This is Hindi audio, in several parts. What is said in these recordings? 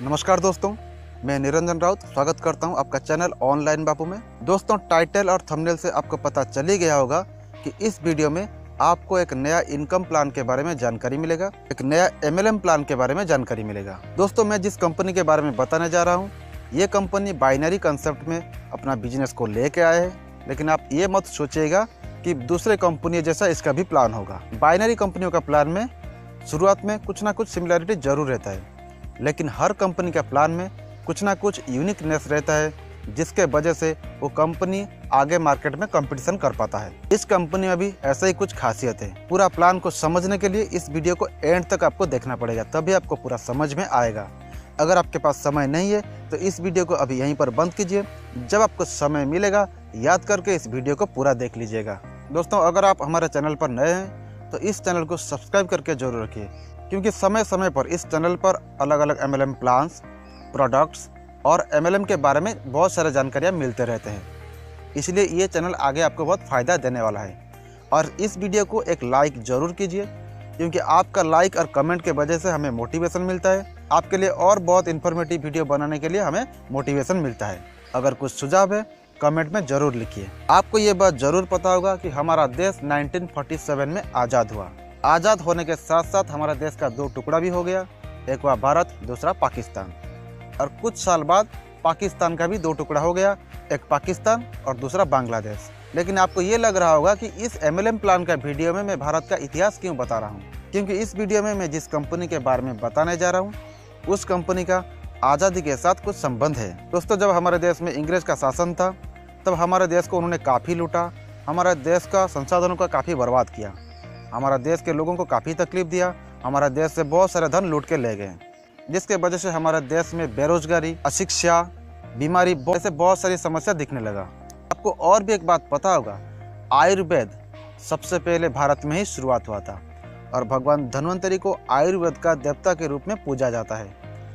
नमस्कार दोस्तों, मैं निरंजन राउत स्वागत करता हूं आपका चैनल ऑनलाइन बापू में। दोस्तों, टाइटल और थंबनेल से आपको पता चल ही गया होगा कि इस वीडियो में आपको एक नया इनकम प्लान के बारे में जानकारी मिलेगा, एक नया MLM प्लान के बारे में जानकारी मिलेगा। दोस्तों, मैं जिस कंपनी के बारे में बताने जा रहा हूँ, ये कंपनी बाइनरी कंसेप्ट में अपना बिजनेस को लेके आए है। लेकिन आप ये मत सोचिएगा कि दूसरे कंपनी जैसा इसका भी प्लान होगा। बाइनरी कंपनियों का प्लान में शुरुआत में कुछ ना कुछ सिमिलरिटी जरूर रहता है, लेकिन हर कंपनी का प्लान में कुछ ना कुछ यूनिकनेस रहता है, जिसके वजह से वो कंपनी आगे मार्केट में कंपटीशन कर पाता है। इस कंपनी में भी ऐसा ही कुछ खासियत है। पूरा प्लान को समझने के लिए इस वीडियो को एंड तक आपको देखना पड़ेगा, तभी आपको पूरा समझ में आएगा। अगर आपके पास समय नहीं है तो इस वीडियो को अभी यहीं पर बंद कीजिए। जब आपको समय मिलेगा याद करके इस वीडियो को पूरा देख लीजिएगा। दोस्तों, अगर आप हमारे चैनल पर नए हैं तो इस चैनल को सब्सक्राइब करके जरूर रखिए, क्योंकि समय समय पर इस चैनल पर अलग अलग MLM प्लान्स, प्रोडक्ट्स और MLM के बारे में बहुत सारे जानकारियाँ मिलते रहते हैं। इसलिए ये चैनल आगे आपको बहुत फ़ायदा देने वाला है। और इस वीडियो को एक लाइक ज़रूर कीजिए, क्योंकि आपका लाइक और कमेंट के वजह से हमें मोटिवेशन मिलता है। आपके लिए और बहुत इन्फॉर्मेटिव वीडियो बनाने के लिए हमें मोटिवेशन मिलता है। अगर कुछ सुझाव है कमेंट में ज़रूर लिखिए। आपको ये बात ज़रूर पता होगा कि हमारा देश 1947 में आज़ाद हुआ। आज़ाद होने के साथ साथ हमारा देश का दो टुकड़ा भी हो गया, एक हुआ भारत, दूसरा पाकिस्तान। और कुछ साल बाद पाकिस्तान का भी दो टुकड़ा हो गया, एक पाकिस्तान और दूसरा बांग्लादेश। लेकिन आपको ये लग रहा होगा कि इस MLM प्लान का वीडियो में मैं भारत का इतिहास क्यों बता रहा हूँ, क्योंकि इस वीडियो में मैं जिस कंपनी के बारे में बताने जा रहा हूँ उस कंपनी का आज़ादी के साथ कुछ संबंध है। दोस्तों, जब हमारे देश में अंग्रेज का शासन था तब हमारे देश को उन्होंने काफ़ी लूटा, हमारे देश का संसाधनों का काफ़ी बर्बाद किया, हमारा देश के लोगों को काफ़ी तकलीफ दिया, हमारा देश से बहुत सारे धन लूट के ले गए, जिसके वजह से हमारे देश में बेरोजगारी, अशिक्षा, बीमारी ऐसे बहुत सारी समस्या दिखने लगा। आपको और भी एक बात पता होगा, आयुर्वेद सबसे पहले भारत में ही शुरुआत हुआ था और भगवान धन्वंतरी को आयुर्वेद का देवता के रूप में पूजा जाता है।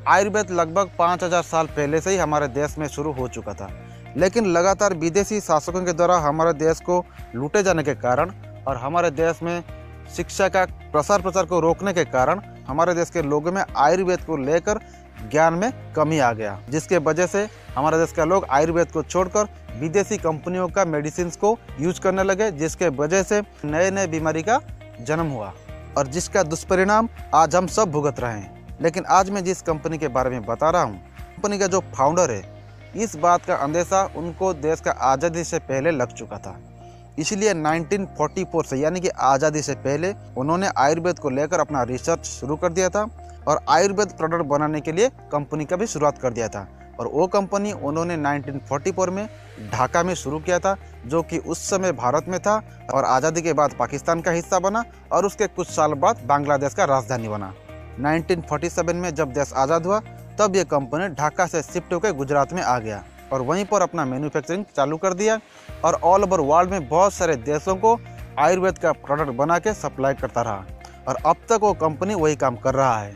आयुर्वेद लगभग 5000 साल पहले से ही हमारे देश में शुरू हो चुका था, लेकिन लगातार विदेशी शासकों के द्वारा हमारे देश को लूटे जाने के कारण और हमारे देश में शिक्षा का प्रसार को रोकने के कारण हमारे देश के लोगों में आयुर्वेद को लेकर ज्ञान में कमी आ गया, जिसके वजह से हमारे देश के लोग आयुर्वेद को छोड़कर विदेशी कंपनियों का मेडिसिन को यूज करने लगे, जिसके वजह से नए नए बीमारी का जन्म हुआ और जिसका दुष्परिणाम आज हम सब भुगत रहे हैं। लेकिन आज मैं जिस कंपनी के बारे में बता रहा हूँ, कंपनी का जो फाउंडर है, इस बात का अंदेशा उनको देश का आज़ादी से पहले लग चुका था। इसलिए 1944 से यानी कि आज़ादी से पहले उन्होंने आयुर्वेद को लेकर अपना रिसर्च शुरू कर दिया था और आयुर्वेद प्रोडक्ट बनाने के लिए कंपनी का भी शुरुआत कर दिया था। और वो कंपनी उन्होंने 1944 में ढाका में शुरू किया था, जो कि उस समय भारत में था और आज़ादी के बाद पाकिस्तान का हिस्सा बना और उसके कुछ साल बाद बांग्लादेश का राजधानी बना। 1947 में जब देश आज़ाद हुआ तब ये कंपनी ढाका से शिफ्ट होकर गुजरात में आ गया और वहीं पर अपना मैन्युफैक्चरिंग चालू कर दिया और ऑल ओवर वर्ल्ड में बहुत सारे देशों को आयुर्वेद का प्रोडक्ट बना के सप्लाई करता रहा। और अब तक वो कंपनी वही काम कर रहा है।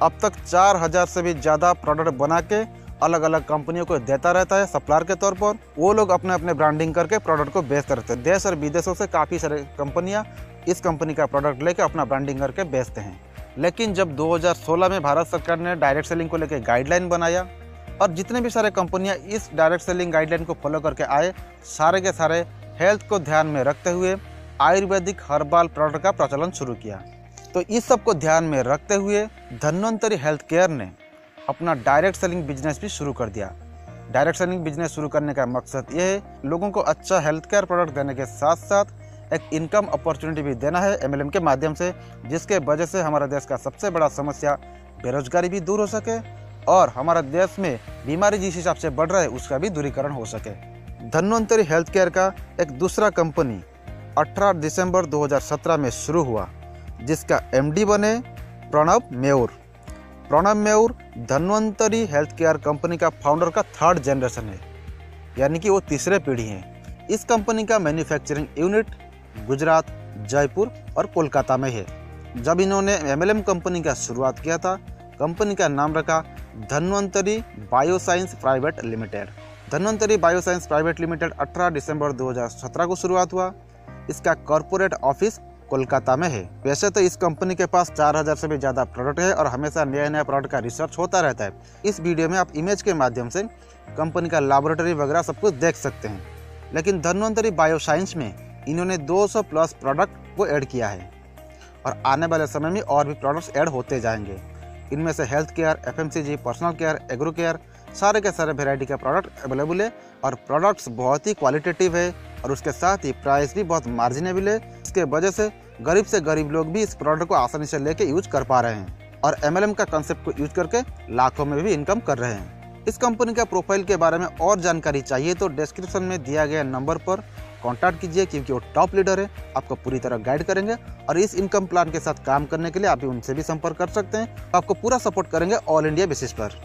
अब तक 4000 से भी ज़्यादा प्रोडक्ट बना के अलग अलग कंपनियों को देता रहता है सप्लायर के तौर पर। वो लोग अपने अपने ब्रांडिंग करके प्रोडक्ट को बेचते रहते हैं। देश और विदेशों से काफ़ी सारे कंपनियाँ इस कंपनी का प्रोडक्ट लेकर अपना ब्रांडिंग करके बेचते हैं। लेकिन जब 2016 में भारत सरकार ने डायरेक्ट सेलिंग को लेकर गाइडलाइन बनाया और जितने भी सारे कंपनियां इस डायरेक्ट सेलिंग गाइडलाइन को फॉलो करके आए, सारे के सारे हेल्थ को ध्यान में रखते हुए आयुर्वेदिक हर्बल प्रोडक्ट का प्रचलन शुरू किया। तो इस सब को ध्यान में रखते हुए धन्वंतरी हेल्थ केयर ने अपना डायरेक्ट सेलिंग बिजनेस भी शुरू कर दिया। डायरेक्ट सेलिंग बिजनेस शुरू करने का मकसद ये है लोगों को अच्छा हेल्थ केयर प्रोडक्ट देने के साथ साथ एक इनकम अपॉर्चुनिटी भी देना है MLM के माध्यम से, जिसके वजह से हमारे देश का सबसे बड़ा समस्या बेरोजगारी भी दूर हो सके और हमारे देश में बीमारी जिस हिसाब से बढ़ रहा है उसका भी दूरीकरण हो सके। धन्वंतरी हेल्थ केयर का एक दूसरा कंपनी 18 दिसंबर 2017 में शुरू हुआ, जिसका MD बने Pranab Meur. Pranab Meur Dhanvantari health care company का फाउंडर का 3rd जनरेशन है, यानी कि वो तीसरे पीढ़ी हैं। इस कंपनी का मैन्युफैक्चरिंग यूनिट गुजरात, जयपुर और कोलकाता में है। जब इन्होंने MLM कंपनी का शुरुआत किया था, कंपनी का नाम रखा Dhanvantari bioscience private limited. Dhanvantari bioscience private limited 18 दिसंबर 2017 को शुरुआत हुआ। इसका कॉरपोरेट ऑफिस कोलकाता में है। वैसे तो इस कंपनी के पास 4000 से भी ज़्यादा प्रोडक्ट है और हमेशा नया प्रोडक्ट का रिसर्च होता रहता है। इस वीडियो में आप इमेज के माध्यम से कंपनी का लैबोरेटरी वगैरह सब कुछ देख सकते हैं। लेकिन धन्वंतरी बायोसाइंस में इन्होंने 200 प्लस प्रोडक्ट को ऐड किया है और आने वाले समय में और भी प्रोडक्ट्स ऐड होते जाएंगे। इनमें से health care, FMCG, personal care, agro care, सारे के सारे वेराइटी का प्रोडक्ट अवेलेबल है और प्रोडक्ट्स बहुत ही क्वालिटेटिव है और उसके साथ ही प्राइस भी बहुत मार्जिनेबल है। इसके वजह से गरीब लोग भी इस प्रोडक्ट को आसानी से लेके यूज कर पा रहे हैं और MLM का कंसेप्ट को यूज करके लाखों में भी इनकम कर रहे हैं। इस कंपनी का प्रोफाइल के बारे में और जानकारी चाहिए तो डिस्क्रिप्शन में दिया गया नंबर पर कॉन्टैक्ट कीजिए, क्योंकि वो टॉप लीडर है, आपको पूरी तरह गाइड करेंगे और इस इनकम प्लान के साथ काम करने के लिए आप भी उनसे भी संपर्क कर सकते हैं। आपको पूरा सपोर्ट करेंगे ऑल इंडिया बेसिस पर।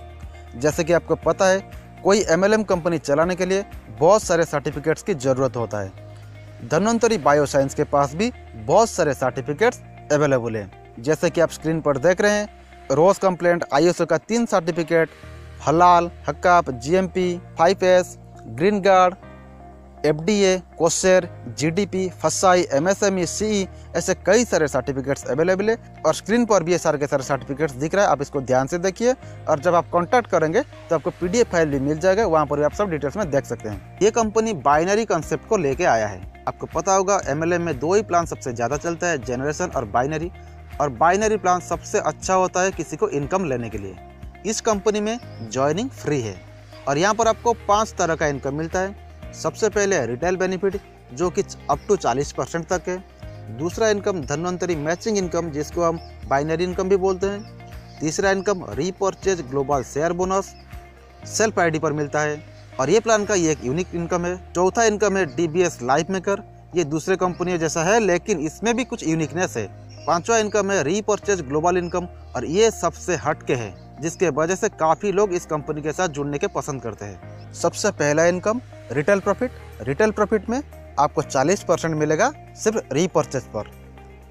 जैसे कि आपको पता है, कोई MLM कंपनी चलाने के लिए बहुत सारे सर्टिफिकेट्स की ज़रूरत होता है। धन्वंतरी बायोसाइंस के पास भी बहुत सारे सर्टिफिकेट्स अवेलेबल हैं। जैसे कि आप स्क्रीन पर देख रहे हैं, रोज कंप्लेंट, ISO का 3 सर्टिफिकेट, हलाल, हक्काप, GMP, 5S, green guard, FDA, kosher, GDP, फसाई, MSME, CE, ऐसे कई सारे सर्टिफिकेट्स अवेलेबल है और स्क्रीन पर भी ये सारे के सारे सर्टिफिकेट्स दिख रहा है। आप इसको ध्यान से देखिए और जब आप कांटेक्ट करेंगे तो आपको PDF फाइल भी मिल जाएगा, वहाँ पर भी आप सब डिटेल्स में देख सकते हैं। ये कंपनी बाइनरी कंसेप्ट को लेके आया है। आपको पता होगा MLM में 2 ही प्लान सबसे ज़्यादा चलता है, जनरेशन और बाइनरी। और बाइनरी प्लान सबसे अच्छा होता है किसी को इनकम लेने के लिए। इस कंपनी में ज्वाइनिंग फ्री है और यहाँ पर आपको 5 तरह का इनकम मिलता है। सबसे पहले रिटेल बेनिफिट, जो कि अप टू 40% तक है। दूसरा इनकम धन्वंतरी मैचिंग इनकम, जिसको हम बाइनरी इनकम भी बोलते हैं। तीसरा income repurchase global share bonus self ID पर मिलता है और ये प्लान का ये एक यूनिक इनकम है। चौथा इनकम है DBS लाइफ मेकर, ये दूसरे कंपनियों जैसा है लेकिन इसमें भी कुछ यूनिकनेस है। पांचवा इनकम है रीपरचेज ग्लोबल इनकम और ये सबसे हटके है, जिसके वजह से काफ़ी लोग इस कंपनी के साथ जुड़ने के पसंद करते हैं। सबसे पहला income retail profit. Retail profit में आपको 40% मिलेगा सिर्फ रीपरचेज पर।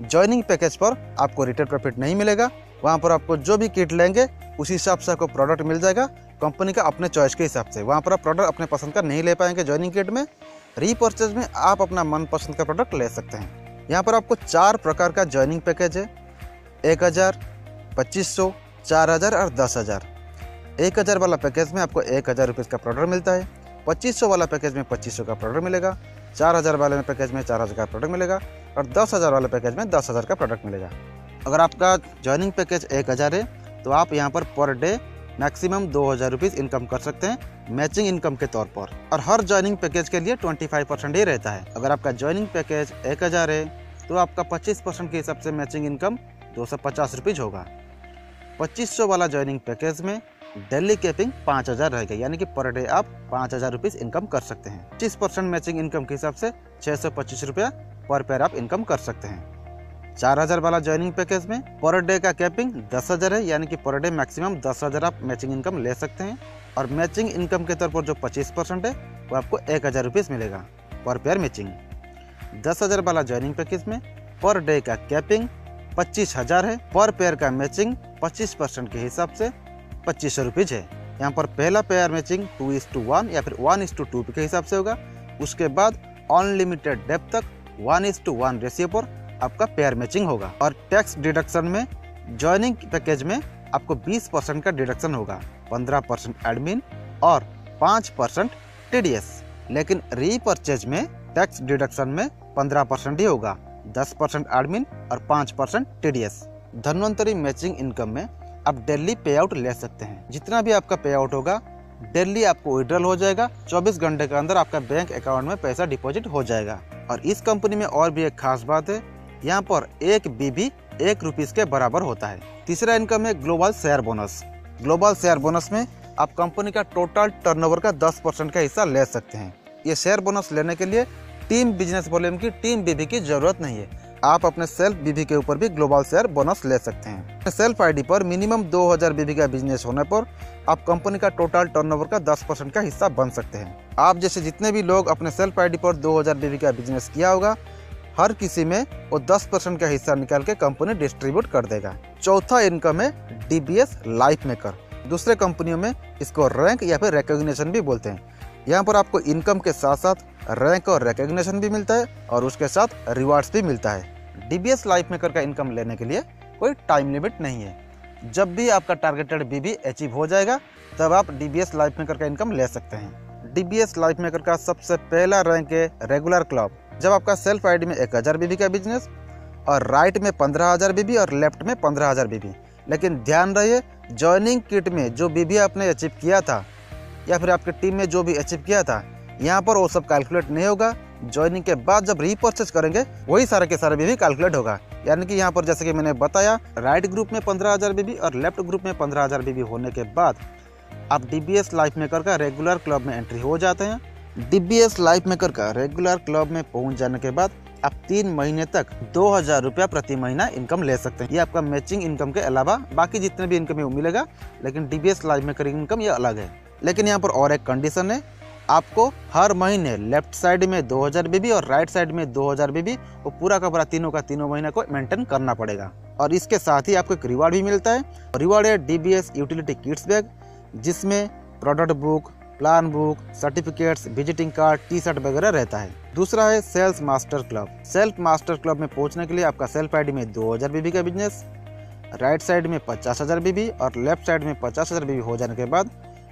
ज्वाइनिंग पैकेज पर आपको रिटेल प्रॉफिट नहीं मिलेगा, वहाँ पर आपको जो भी किट लेंगे उसी हिसाब से आपको प्रोडक्ट मिल जाएगा कंपनी का अपने चॉइस के हिसाब से। वहाँ पर आप प्रोडक्ट अपने पसंद का नहीं ले पाएंगे ज्वाइनिंग किट में। रीपरचेज में आप अपना मनपसंद का प्रोडक्ट ले सकते हैं। यहाँ पर आपको 4 प्रकार का ज्वाइनिंग पैकेज है, 1000, 2500, 4000 और 10000। 1000 वाला पैकेज में आपको 1000 रुपीज़ का प्रोडक्ट मिलता है। 2500 वाला पैकेज में 2500 का प्रोडक्ट मिलेगा। 4000 वाले पैकेज में 4000 का प्रोडक्ट मिलेगा और 10000 वाले पैकेज में 10000 का प्रोडक्ट मिलेगा। अगर आपका ज्वाइनिंग पैकेज 1000 है तो आप यहाँ per day maximum 2000 rupees income कर सकते हैं मैचिंग इनकम के तौर पर। और हर ज्वाइनिंग पैकेज के लिए 25% ही रहता है। अगर आपका ज्वाइनिंग पैकेज 1000 है तो आपका 25% के हिसाब से मैचिंग इनकम 250 रुपीज़ होगा। 2500 वाला ज्वाइनिंग पैकेज में डेली कैपिंग 5000 रहेगा, यानी कि पर डे आप 5000 रुपीज़ इनकम कर सकते हैं। 25% मैचिंग इनकम के हिसाब से 625 रुपया पर पेयर आप इनकम कर सकते हैं। 4000 वाला ज्वाइनिंग पैकेज में पर डे का कैपिंग 10000 है, यानी कि पर डे मैक्सिमम 10000 आप मैचिंग इनकम ले सकते हैं। और मैचिंग इनकम के तौर पर जो 25% है वो आपको 1000 रुपीज़ मिलेगा पर पेयर मैचिंग। 10000 वाला ज्वाइनिंग पैकेज में पर डे का कैपिंग 25000 है, पर पेयर का मैचिंग 25% के हिसाब से 2500 रुपीज़ है। यहाँ पर पहला पेयर मैचिंग 2:1 या फिर 1:2 के हिसाब से होगा। उसके बाद अनलिमिटेड डेप्थ तक 1:1 रेशियो पर आपका पेयर मैचिंग होगा। और टैक्स डिडक्शन में ज्वाइनिंग पैकेज में आपको 20% का डिडक्शन होगा, 15% एडमिन और 5% TDS। लेकिन रीपरचेज में टैक्स डिडक्शन में 15% ही होगा, 10% एडमिन और 5% TDS। धन्वंतरी मैचिंग इनकम में आप डेली पे आउट ले सकते हैं। जितना भी आपका पे आउट होगा डेली आपको विड्रॉल हो जाएगा। 24 घंटे के अंदर आपका बैंक अकाउंट में पैसा डिपॉजिट हो जाएगा। और इस कंपनी में और भी एक खास बात है, यहाँ पर 1 BB 1 रुपीज़ के बराबर होता है। तीसरा इनकम है global share bonus. Global share bonus में आप कंपनी का टोटल टर्नओवर का 10% का हिस्सा ले सकते हैं। ये शेयर बोनस लेने के लिए टीम बिजनेस वॉल्यूम की टीम BB की जरूरत नहीं है, आप अपने सेल्फ BB के ऊपर भी ग्लोबल शेयर बोनस ले सकते हैं। सेल्फ ID पर मिनिमम 2000 BB का बिजनेस होने पर आप कंपनी का टोटल टर्नओवर का 10% का हिस्सा बन सकते हैं। आप जैसे जितने भी लोग अपने सेल्फ ID पर 2000 BB का बिजनेस किया होगा, हर किसी में वो 10% का हिस्सा निकाल के कंपनी डिस्ट्रीब्यूट कर देगा। चौथा इनकम है DBS लाइफ मेकर। दूसरे कंपनियों में इसको रैंक या फिर रिकॉग्निशन भी बोलते हैं। यहाँ पर आपको इनकम के साथ साथ रैंक और रिकॉग्निशन भी मिलता है और उसके साथ रिवार्ड्स भी मिलता है। DBS लाइफ मेकर का इनकम लेने के लिए कोई टाइम लिमिट नहीं है। जब भी आपका टारगेटेड BB अचीव हो जाएगा तब आप DBS लाइफ मेकर का इनकम ले सकते हैं। DBS लाइफ मेकर का सबसे पहला रैंक है रेगुलर क्लब। जब आपका सेल्फ आईडी में 1000 BB का बिजनेस और राइट में 15,000 BB और लेफ्ट में 15,000 BB, लेकिन ध्यान रहे ज्वाइनिंग किट में जो BB आपने अचीव किया था या फिर आपकी टीम में जो भी अचीव किया था, यहाँ पर वो सब कैलकुलेट नहीं होगा। ज्वाइनिंग के बाद जब रीपरचेज करेंगे वही सारे के सारे BB कैलकुलेट होगा। यानी कि यहाँ पर जैसे कि मैंने बताया, राइट ग्रुप में 15,000 BB और लेफ्ट ग्रुप में 15,000 BB होने के बाद आप DBS लाइफ मेकर का रेगुलर क्लब में एंट्री हो जाते हैं। DBS लाइफ मेकर का रेगुलर क्लब में पहुंच जाने के बाद आप 3 महीने तक 2,000 रुपया प्रति महीना इनकम ले सकते हैं। ये आपका मैचिंग इनकम के अलावा बाकी जितने भी इनकम है वो मिलेगा, लेकिन DBS लाइफ मेकर इनकम ये अलग है। लेकिन यहाँ पर और एक कंडीशन है, आपको हर महीने लेफ्ट साइड में 2,000 BB और राइट साइड में 2,000 BB वो पूरा का पूरा तीनों का तीनों महीना को मेंटेन करना पड़ेगा। और इसके साथ ही आपको एक रिवार्ड भी मिलता है। रिवार्ड है DBS यूटिलिटी किट्स बैग, जिसमें product book, plan book, certificates, visiting card, T-shirt वगैरह रहता है। दूसरा है sales master club. Self master club में पहुंचने के लिए आपका सेल्फ आईडी में 2,000 BB का बिजनेस, राइट साइड में 50,000 BB और लेफ्ट साइड में 50,000 BB हो जाने के बाद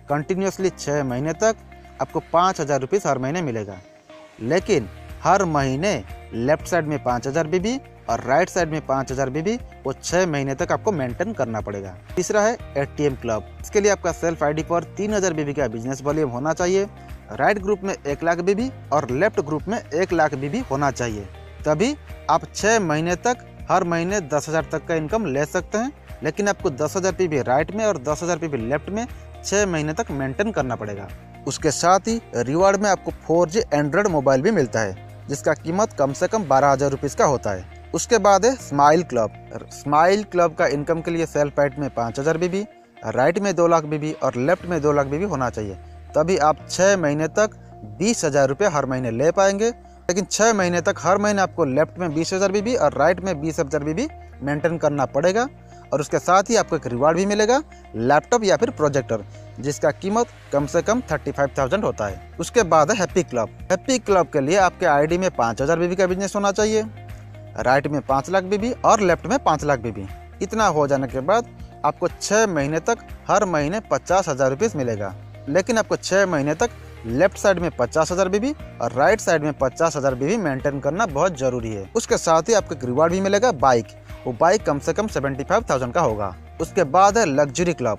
कंटिन्यूसली 6 महीने तक आपको 5,000 रुपीज़ हर महीने मिलेगा। लेकिन हर महीने लेफ्ट साइड में 5,000 BB और राइट साइड में 5,000 BB वो 6 महीने तक आपको मेंटेन करना पड़ेगा। तीसरा है ATM क्लब। इसके लिए आपका सेल्फ आईडी पर 3,000 BB का बिजनेस वॉल्यूम होना चाहिए, राइट ग्रुप में 1 लाख BB और लेफ्ट ग्रुप में 1 लाख BB होना चाहिए, तभी आप 6 महीने तक हर महीने 10,000 तक का इनकम ले सकते हैं। लेकिन आपको 10,000 BB राइट में और 10,000 BB लेफ्ट में 6 महीने तक मेंटेन करना पड़ेगा। उसके साथ ही रिवार्ड में आपको 4G एंड्रॉयड मोबाइल भी मिलता है, जिसका कीमत कम से कम 12,000 रुपीज़ का होता है। उसके बाद है स्माइल क्लब। स्माइल क्लब का इनकम के लिए सेल्फ आईडी में 5,000 BB, राइट में 2 लाख BB और लेफ्ट में 2 लाख BB होना चाहिए, तभी आप 6 महीने तक 20,000 रुपये हर महीने ले पाएंगे। लेकिन 6 महीने तक हर महीने आपको लेफ्ट में 20,000 BB और राइट में 20,000 BB मेंटेन करना पड़ेगा। और उसके साथ ही आपको एक रिवार्ड भी मिलेगा, लैपटॉप या फिर प्रोजेक्टर, जिसका कीमत कम से कम 35,000 होता है। उसके बाद है हैप्पी क्लब। हैप्पी क्लब के लिए आपके आईडी में 5,000 BB का बिजनेस होना चाहिए, राइट में 5 लाख BB और लेफ्ट में 5 लाख BB। इतना हो जाने के बाद आपको 6 महीने तक हर महीने 50,000 रुपीज़ मिलेगा। लेकिन आपको 6 महीने तक लेफ्ट साइड में 50,000 BB और राइट साइड में 50,000 BB मेंटेन करना बहुत जरूरी है। उसके साथ ही आपको एक रिवार्ड भी मिलेगा बाइक। वो बाइक कम से कम 75,000 का होगा। उसके बाद है लग्जरी क्लब।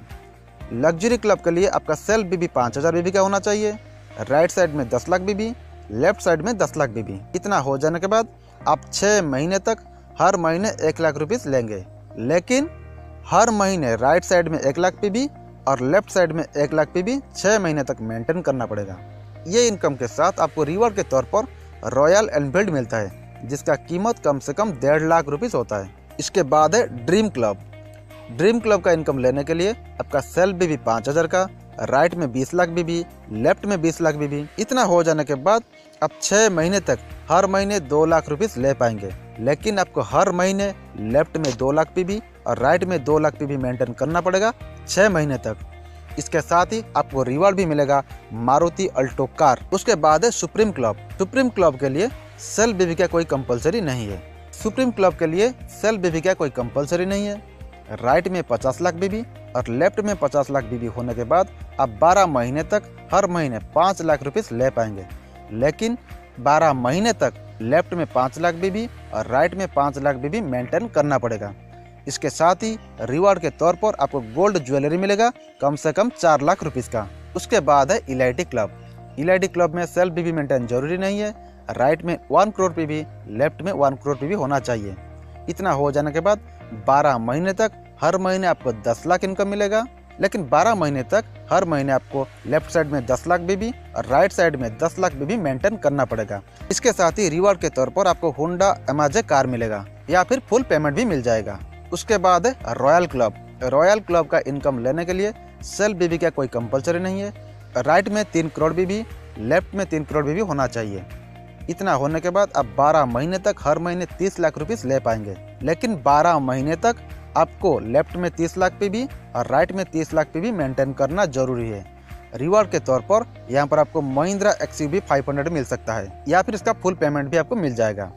लग्जरी क्लब के लिए आपका सेल्फ BB 5,000 BB का होना चाहिए, राइट साइड में 10 लाख BB, लेफ्ट साइड में 10 लाख BB। इतना हो जाने के बाद आप 6 महीने तक हर महीने 1 लाख रुपीज़ लेंगे। लेकिन हर महीने राइट साइड में 1 लाख BB और लेफ्ट साइड में 1 लाख BB 6 महीने तक मेंटेन करना पड़ेगा। ये इनकम के साथ आपको रिवार्ड के तौर पर रॉयल एनफील्ड मिलता है, जिसका कीमत कम से कम 1.5 लाख रुपीज़ होता है। इसके बाद है ड्रीम क्लब। ड्रीम क्लब का इनकम लेने के लिए आपका सेल्फ BB 5,000 का, राइट में 20 लाख BB, लेफ्ट में 20 लाख BB। इतना हो जाने के बाद आप 6 महीने तक हर महीने 2 लाख रुपीज़ ले पाएंगे। लेकिन आपको हर महीने लेफ्ट में 2 लाख BB और राइट में 2 लाख BB मेंटेन करना पड़ेगा 6 महीने तक। इसके साथ ही आपको रिवार्ड भी मिलेगा मारुति अल्टो कार। उसके बाद है सुप्रीम क्लब। सुप्रीम क्लब के लिए सेल्फ BB का कोई कंपलसरी नहीं है। सुप्रीम क्लब के लिए सेल्फ BB का कोई कंपलसरी नहीं है। राइट में 50 लाख BB और लेफ्ट में 50 लाख BB होने के बाद आप 12 महीने तक हर महीने 5 लाख रुपीज़ ले पाएंगे। लेकिन 12 महीने तक लेफ्ट में 5 लाख BB और राइट में 5 लाख BB मेंटेन करना पड़ेगा। इसके साथ ही रिवार्ड के तौर पर आपको गोल्ड ज्वेलरी मिलेगा कम से कम 4 लाख रुपीज़ का। उसके बाद है इलाइटी क्लब। इलाइटी क्लब में सेल्फ BB मेंटेन जरूरी नहीं है। राइट में 1 करोड़ BB, लेफ्ट में 1 करोड़ BB होना चाहिए। इतना हो जाने के बाद 12 महीने तक हर महीने आपको 10 लाख इनकम मिलेगा। लेकिन 12 महीने तक हर महीने आपको लेफ्ट साइड में 10 लाख BB और राइट साइड में 10 लाख BB मेंटेन करना पड़ेगा। इसके साथ ही रिवार्ड के तौर पर आपको होंडा अमेजे कार मिलेगा या फिर फुल पेमेंट भी मिल जाएगा। उसके बाद है रॉयल क्लब। रॉयल क्लब का इनकम लेने के लिए सेल्फ BB का कोई कंपलसरी नहीं है। राइट में 3 करोड़ BB, लेफ्ट में 3 करोड़ BB होना चाहिए। इतना होने के बाद आप 12 महीने तक हर महीने 30 लाख रुपीज़ ले पाएंगे। लेकिन 12 महीने तक आपको लेफ्ट में 30 लाख BB और राइट में 30 लाख BB मेंटेन करना जरूरी है। रिवार्ड के तौर पर यहाँ पर आपको महिंद्रा XUV 500 मिल सकता है या फिर इसका फुल पेमेंट भी आपको मिल जाएगा।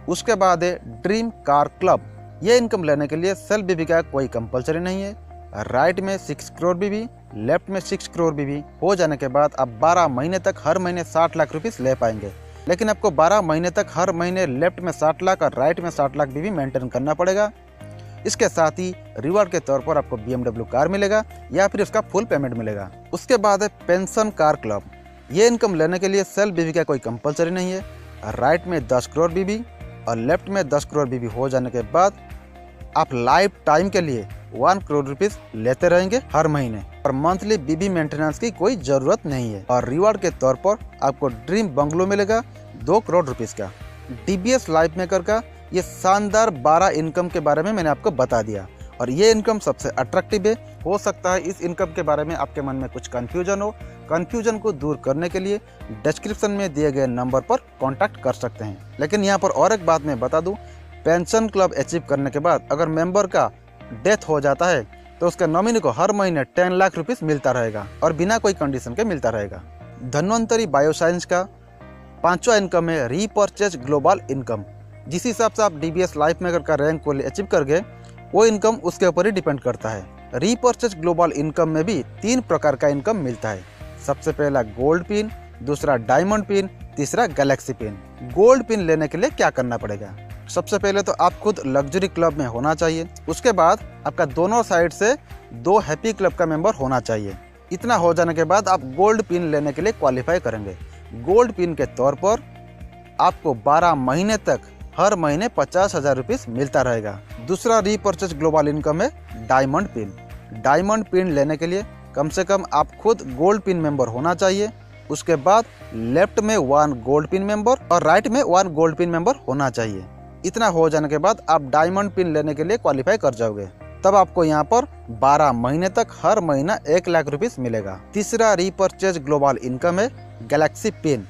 उसके बाद है ड्रीम कार क्लब। ये इनकम लेने के लिए सेल्फ बीबी का कोई कंपलसरी नहीं है। राइट में 6 करोड़ बीबी, लेफ्ट में 6 करोड़ बीबी हो जाने के बाद आप 12 महीने तक हर महीने 60 लाख रुपीस ले पाएंगे। लेकिन आपको 12 महीने तक हर महीने लेफ्ट में 60 लाख और राइट में 60 लाख बीबी मेंटेन करना पड़ेगा। इसके साथ ही रिवार्ड के तौर पर आपको BMW कार मिलेगा या फिर उसका फुल पेमेंट मिलेगा। उसके बाद है पेंशन कार क्लब। ये इनकम लेने के लिए सेल्फ बीबी का कोई कंपलसरी नहीं है। राइट में 10 करोड़ बीबी और लेफ्ट में 10 करोड़ बीबी हो जाने के बाद आप लाइफ टाइम के लिए 1 करोड़ रुपीस लेते रहेंगे हर महीने और मंथली बीबी मेंटेनेंस की कोई जरूरत नहीं है। और रिवार्ड के तौर पर आपको ड्रीम बंगलो मिलेगा 2 करोड़ रुपीस का। DBS लाइफ मेकर का ये शानदार 12 इनकम के बारे में मैंने आपको बता दिया और ये इनकम सबसे अट्रैक्टिव है। हो सकता है इस इनकम के बारे में आपके मन में कुछ कंफ्यूजन हो। कंफ्यूजन को दूर करने के लिए डिस्क्रिप्शन में दिए गए नंबर पर कांटेक्ट कर सकते हैं। लेकिन यहाँ पर और एक बात मैं बता दूं, पेंशन क्लब अचीव करने के बाद अगर मेंबर का डेथ हो जाता है तो उसके नॉमिनी को हर महीने 10 लाख रुपीस मिलता रहेगा और बिना कोई कंडीशन के मिलता रहेगा। धन्वंतरी बायोसाइंस का 5वां इनकम है रीपरचेज ग्लोबल इनकम। जिस हिसाब से आप DBS लाइफ मेकर का रैंक को अचीव कर गए वो इनकम उसके ऊपर ही डिपेंड करता है। रीपरचेज ग्लोबल इनकम में भी 3 प्रकार का इनकम मिलता है। सबसे पहला गोल्ड पिन, दूसरा डायमंड पिन, तीसरा गैलेक्सी पिन। गोल्ड पिन लेने के लिए क्या करना पड़ेगा? सबसे पहले तो आप खुद लग्जरी क्लब में होना चाहिए। उसके बाद आपका दोनों साइड से 2 हैप्पी क्लब का मेंबर होना चाहिए। इतना हो जाने के बाद आप गोल्ड पिन लेने के लिए क्वालिफाई करेंगे। गोल्ड पिन के तौर पर आपको 12 महीने तक हर महीने 50,000 रुपीस मिलता रहेगा। दूसरा रीपरचेज ग्लोबल इनकम है डायमंड पिन। डायमंड पिन लेने के लिए कम से कम आप खुद गोल्ड पिन मेंबर होना चाहिए। उसके बाद लेफ्ट में 1 गोल्ड पिन मेंबर और राइट में 1 गोल्ड पिन मेंबर होना चाहिए। इतना हो जाने के बाद आप डायमंड पिन लेने के लिए क्वालिफाई कर जाओगे। तब आपको यहाँ पर 12 महीने तक हर महीना 1 लाख रुपीस मिलेगा। तीसरा रीपरचेज ग्लोबल इनकम है Galaxy pin.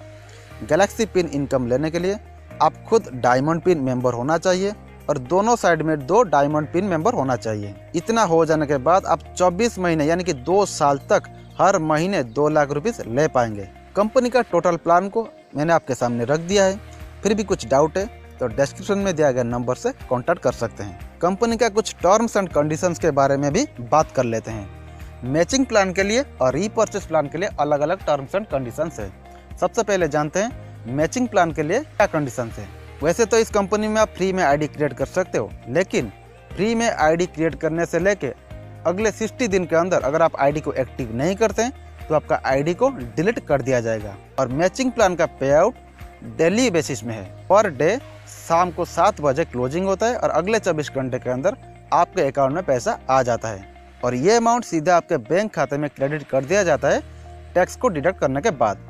Galaxy pin income लेने के लिए आप खुद डायमंड पिन मेंबर होना चाहिए और दोनों साइड में 2 डायमंड पिन मेंबर होना चाहिए। इतना हो जाने के बाद आप 24 महीने यानी कि 2 साल तक हर महीने 2 लाख रुपीस ले पाएंगे। कंपनी का टोटल प्लान को मैंने आपके सामने रख दिया है। फिर भी कुछ डाउट है तो डिस्क्रिप्शन में दिया गया नंबर से कांटेक्ट कर सकते हैं। कंपनी का कुछ टर्म्स एंड कंडीशंस के बारे में भी बात कर लेते हैं। मैचिंग प्लान के लिए और रीपरचेज प्लान के लिए अलग अलग टर्म्स एंड कंडीशंस है। सबसे पहले जानते हैं मैचिंग प्लान के लिए क्या कंडीशंस है। वैसे तो इस कंपनी में आप फ्री में आईडी क्रिएट कर सकते हो, लेकिन फ्री में आईडी क्रिएट करने से लेके अगले 60 दिन के अंदर अगर आप आईडी को एक्टिव नहीं करते हैं तो आपका आईडी को डिलीट कर दिया जाएगा। और मैचिंग प्लान का पे आउट डेली बेसिस में है। पर डे शाम को 7 बजे क्लोजिंग होता है और अगले 24 घंटे के अंदर आपके अकाउंट में पैसा आ जाता है और ये अमाउंट सीधा आपके बैंक खाते में क्रेडिट कर दिया जाता है टैक्स को डिडक्ट करने के बाद।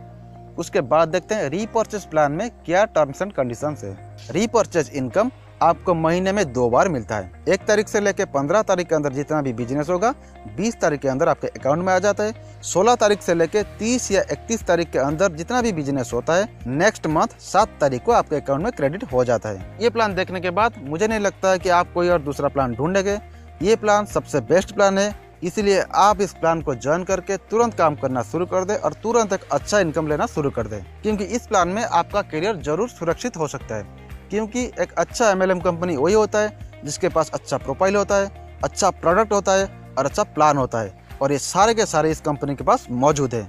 उसके बाद देखते हैं रीपरचेज प्लान में क्या टर्म्स एंड कंडीशंस है। रीपरचेज इनकम आपको महीने में 2 बार मिलता है। 1 तारीख से लेकर 15 तारीख के अंदर जितना भी बिजनेस होगा 20 तारीख के अंदर आपके अकाउंट में आ जाता है। 16 तारीख से लेकर 30 या 31 तारीख के अंदर जितना भी बिजनेस होता है नेक्स्ट मंथ 7 तारीख को आपके अकाउंट में क्रेडिट हो जाता है। ये प्लान देखने के बाद मुझे नहीं लगता है कि आप कोई और दूसरा प्लान ढूंढेंगे। ये प्लान सबसे बेस्ट प्लान है, इसलिए आप इस प्लान को ज्वाइन करके तुरंत काम करना शुरू कर दें और तुरंत एक अच्छा इनकम लेना शुरू कर दें, क्योंकि इस प्लान में आपका करियर जरूर सुरक्षित हो सकता है। क्योंकि एक अच्छा MLM कंपनी वही होता है जिसके पास अच्छा प्रोफाइल होता है, अच्छा प्रोडक्ट होता है और अच्छा प्लान होता है, और ये सारे के सारे इस कंपनी के पास मौजूद है।